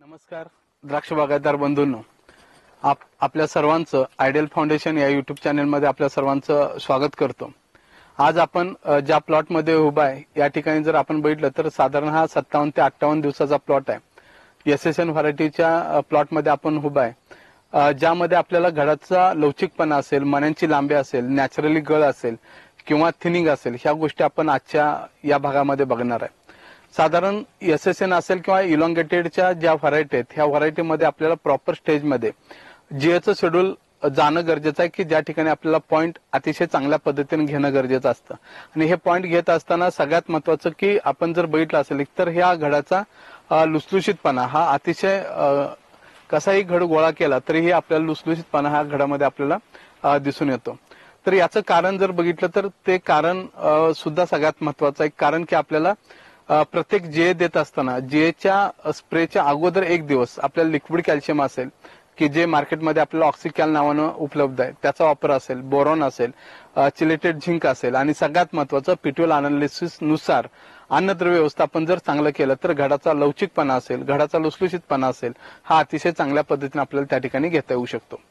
नमस्कार द्राक्ष बागायतदार बंधूंनो, आपल्या सर्वांचं आयडियल फाउंडेशन या युट्यूब चॅनलमध्ये आपल्या सर्वांचं स्वागत करतो। आज आपण ज्या प्लॉटमध्ये उभा आहे या ठिकाणी जर आपण बघितलं तर साधारण हा 57 ते 58 दिवसाचा प्लॉट आहे। एसएसएन व्हरायटीच्या प्लॉटमध्ये आपण उभा आहे, ज्यामध्ये आपल्याला घडाचा लवचिकपणा असेल, मण्यांची लांबी असेल, नॅचरली गळ असेल किंवा थिनिंग असेल, ह्या गोष्टी आपण आजच्या या भागामध्ये बघणार आहे। साधारण एसएसएन असेल किंवा इलॉंगेटेडच्या ज्या व्हरायटी आहेत ह्या व्हरायटीमध्ये आपल्याला प्रॉपर स्टेजमध्ये जीएचं शेड्यूल जाणं गरजेचं आहे की ज्या ठिकाणी आपल्याला पॉइंट अतिशय चांगल्या पद्धतीने घेणं गरजेचं असतं। आणि हे पॉइंट घेत असताना सगळ्यात महत्वाचं की आपण जर बघितलं असेल तर ह्या घडाचा लुसलुशीतपणा हा अतिशय कसाही घड गोळा केला तरीही आपल्याला लुसलुशीतपणा हा घडामध्ये आपल्याला दिसून येतो। तर याचं कारण जर बघितलं तर ते कारण सुद्धा सगळ्यात महत्वाचं आहे, कारण की आपल्याला प्रत्येक जीए देत असताना जीएच्या स्प्रेच्या अगोदर एक दिवस आपल्याला लिक्विड कॅल्शियम असेल की जे मार्केटमध्ये आपल्याला ऑक्सिकॅल नावानं उपलब्ध आहे त्याचा वापर असेल, बोरॉन असेल, चिलेटेड झिंक असेल आणि सगळ्यात महत्वाचं पिट्युअल अनालिसिस नुसार अन्नद्रव्य व्यवस्थापन जर चांगलं केलं तर घडाचा लवचिकपणा असेल, घडाचा लुसलुशीतपणा असेल हा अतिशय चांगल्या पद्धतीने आपल्याला त्या ठिकाणी घेता येऊ शकतो।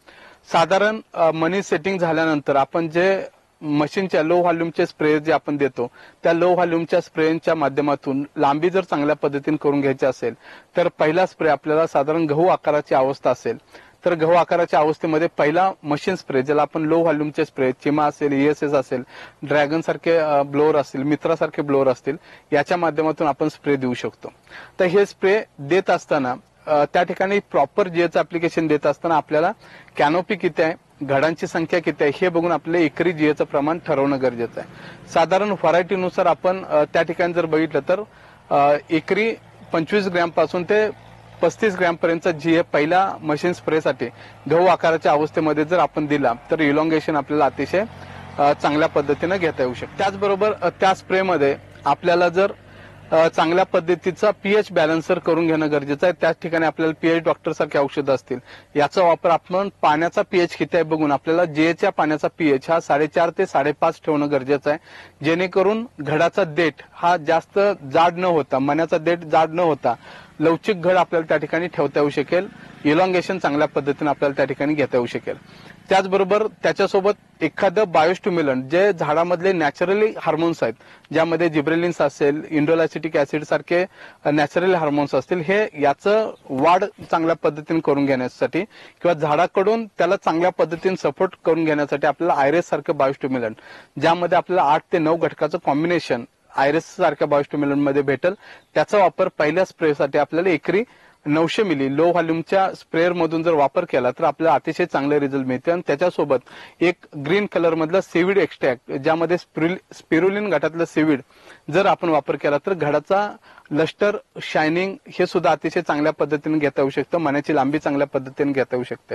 साधारण मनी सेटिंग झाल्यानंतर आपण जे मशीनच्या लो व्हॉल्यूमचे स्प्रे जे आपण देतो त्या लो व्हॉल्यूमच्या स्प्रेच्या माध्यमातून लांबी जर चांगल्या पद्धतीने करून घ्यायची असेल तर पहिला स्प्रे आपल्याला साधारण गहू आकाराची अवस्था असेल तर गहू आकाराच्या अवस्थेमध्ये पहिला मशीन स्प्रे ज्याला आपण लो व्हॉल्यूमचे स्प्रे चिमा असेल, ईएसएस असेल, ड्रॅगन सारखे ब्लोअर असतील, मित्रासारखे ब्लोअर असतील याच्या माध्यमातून आपण स्प्रे देऊ शकतो। तर हे स्प्रे देत असताना त्या ठिकाणी प्रॉपर जीएचं ऍप्लिकेशन देत असताना आपल्याला कॅनोपी किती आहे, घडांची संख्या किती आहे हे बघून आपल्याला एकरी जीएचं प्रमाण ठरवणं गरजेचं आहे। साधारण व्हरायटीनुसार आपण त्या ठिकाणी जर बघितलं तर एकरी 25 ग्रॅम पासून ते 35 ग्रॅम पर्यंतचा जीए पहिल्या मशीन स्प्रेसाठी गहू आकाराच्या अवस्थेमध्ये जर आपण दिला तर इलॉंगेशन आपल्याला अतिशय चांगल्या पद्धतीने घेता येऊ शकते। त्याचबरोबर त्या स्प्रेमध्ये आपल्याला जर चांगल्या पद्धतीचा पीएच बॅलन्सर करून घेणं गरजेचं आहे। त्याच ठिकाणी आपल्याला पीएच डॉक्टर सारखे औषधं असतील याचा वापर आपण पाण्याचा पीएच किती आहे बघून आपल्याला जीएच्या पाण्याचा पीएच हा 4.5 ते 5.5 ठेवणं गरजेचं आहे, जेणेकरून घडाचा देठ हा जास्त जाड न होता, मण्याचा देठ जाड न होता लवचिक घड आपल्याला त्या ठिकाणी ठेवता येऊ शकेल, इलॉंगेशन चांगल्या पद्धतीने आपल्याला त्या ठिकाणी घेता येऊ शकेल। त्याचबरोबर त्याच्यासोबत एखादं बायोस्टिम्युलंट जे झाडामधले नॅचरली हार्मोन्स आहेत, ज्यामध्ये जिब्रेलिन्स असेल, इंडोलॅसिटिक ऍसिड सारखे नॅचरल हार्मोन्स असतील, हे याचं वाढ चांगल्या पद्धतीने करून घेण्यासाठी किंवा झाडाकडून त्याला चांगल्या पद्धतीने सपोर्ट करून घेण्यासाठी आपल्याला आयरेस सारखं बायोस्टिम्युलंट ज्यामध्ये आपल्याला 8 ते 9 घटकाचं कॉम्बिनेशन आयरेस सारख्या बायोस्टिम्युलंट मध्ये भेटेल त्याचा वापर पहिल्या स्प्रेसाठी आपल्याला एकरी 900 मिली लो व्हॉल्यूमच्या स्प्रेअर मधून जर वापर केला तर आपल्याला अतिशय चांगले रिझल्ट मिळते। आणि त्याच्यासोबत एक ग्रीन कलर मधलं सीवीड एक्स्ट्रॅक्ट ज्यामध्ये स्पिरुलिन गटातलं सीवीड जर आपण वापर केला तर घडाचा लस्टर, शायनिंग हे सुद्धा अतिशय चांगल्या पद्धतीने घेता येऊ शकतं, मण्याची लांबी चांगल्या पद्धतीने घेता येऊ शकते।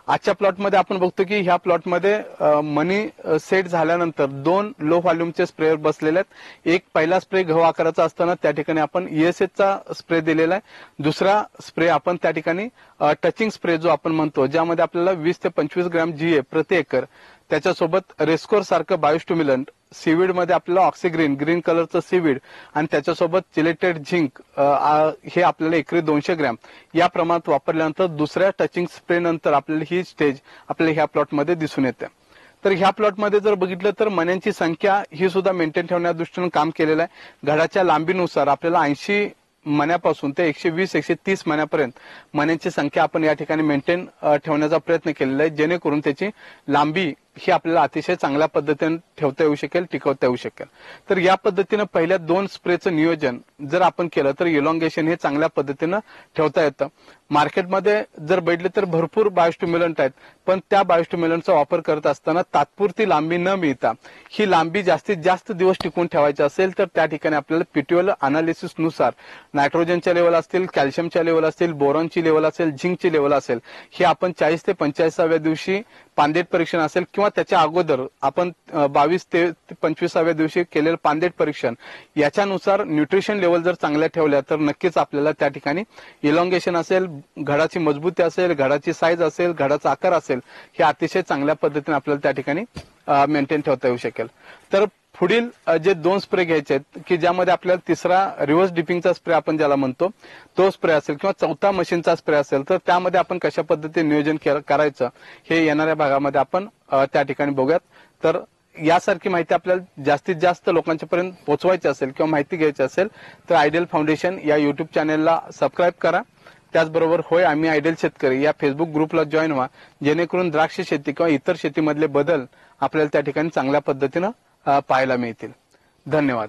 आजच्या प्लॉटमध्ये आपण बघतो की ह्या प्लॉटमध्ये मनी सेट झाल्यानंतर 2 लो व्हॉल्यूमचे स्प्रेअर बसलेले आहेत। एक पहिला स्प्रे गहू आकाराचा असताना त्या ठिकाणी आपण ईएसएसचा स्प्रे दिलेला आहे, दुसरा स्प्रे आपण त्या ठिकाणी टचिंग स्प्रे जो आपण म्हणतो ज्यामध्ये आपल्याला 20 ते 25 ग्रॅम जीए प्रति एकर, त्याच्यासोबत रेस्कोर सारखं बायोस्टिम्युलंट, सीवीड मध्ये आपल्याला ऑक्सिग्रीन ग्रीन कलरचं सीवीड आणि त्याच्यासोबत चिलेटेड झिंक हे आपल्याला एकरी 200 ग्रॅम या प्रमाणात वापरल्यानंतर दुसऱ्या टचिंग स्प्रे नंतर आपल्याला ही स्टेज आपल्याला ह्या प्लॉटमध्ये दिसून येते। तर ह्या प्लॉटमध्ये जर बघितलं तर मण्यांची संख्या ही सुद्धा मेंटेन ठेवण्या दृष्टीने काम केलेलं आहे। घडाच्या लांबीनुसार आपल्याला 80 मण्यापासून ते 120-130 मण्यापर्यंत मण्यांची संख्या आपण या ठिकाणी मेंटेन ठेवण्याचा प्रयत्न केलेला आहे, जेणेकरून त्याची लांबी ही आपल्याला अतिशय चांगल्या पद्धतीने ठेवता येऊ शकेल, टिकवता येऊ शकेल। तर या पद्धतीने पहिल्या 2 स्प्रेचं नियोजन जर आपण केलं तर इलॉंगेशन हे चांगल्या पद्धतीने ठेवता येतं। मार्केटमध्ये जर बघितले तर भरपूर बायोस्टिम्युलंट आहेत, पण त्या बायोस्टिम्युलंटचा वापर करत असताना तात्पुरती लांबी न मिळता ही लांबी जास्तीत जास्त दिवस टिकून ठेवायची असेल तर त्या ठिकाणी आपल्याला पिट्युअल अनालिसिस नुसार नायट्रोजनच्या लेवल असतील, कॅल्शियमच्या लेवल असतील, बोरॉनची लेवल असेल, झिंकची लेवल असेल, हे आपण 40 ते 45व्या दिवशी पानदेट परीक्षण असेल किंवा त्याच्या अगोदर आपण 22 ते 25व्या दिवशी केलेलं पानदेट परीक्षण याच्यानुसार न्यूट्रिशन लेवल जर चांगल्या ठेवल्या तर नक्कीच आपल्याला त्या ठिकाणी इलॉंगेशन असेल, घडाची मजबूती असेल, घडाची साईज असेल, घडाचा आकार असेल हे अतिशय चांगल्या पद्धतीने आपल्याला त्या ठिकाणी मेंटेन ठेवता येऊ शकेल। तर पुढील जे 2 स्प्रे घ्यायचे आहेत की ज्यामध्ये आपल्याला तिसरा रिव्हर्स डिपिंगचा स्प्रे आपण ज्याला म्हणतो तो स्प्रे असेल किंवा चौथा मशीनचा स्प्रे असेल तर त्यामध्ये आपण कशा पद्धतीने नियोजन करायचं हे येणाऱ्या भागामध्ये आपण त्या ठिकाणी बघूयात. तर यासारखी माहिती आपल्याला जास्तीत जास्त लोकांच्यापर्यंत पोहोचवायची असेल किंवा माहिती घ्यायची असेल तर आयडियल फाउंडेशन या युट्यूब चॅनेलला सबस्क्राईब करा. त्याचबरोबर होय आम्ही आयडियल शेतकरी या फेसबुक ग्रुपला जॉईन व्हा, जेणेकरून द्राक्ष शेती किंवा इतर शेतीमधले बदल आपल्याला त्या ठिकाणी चांगल्या पद्धतीनं पाहायला मिळतील. धन्यवाद.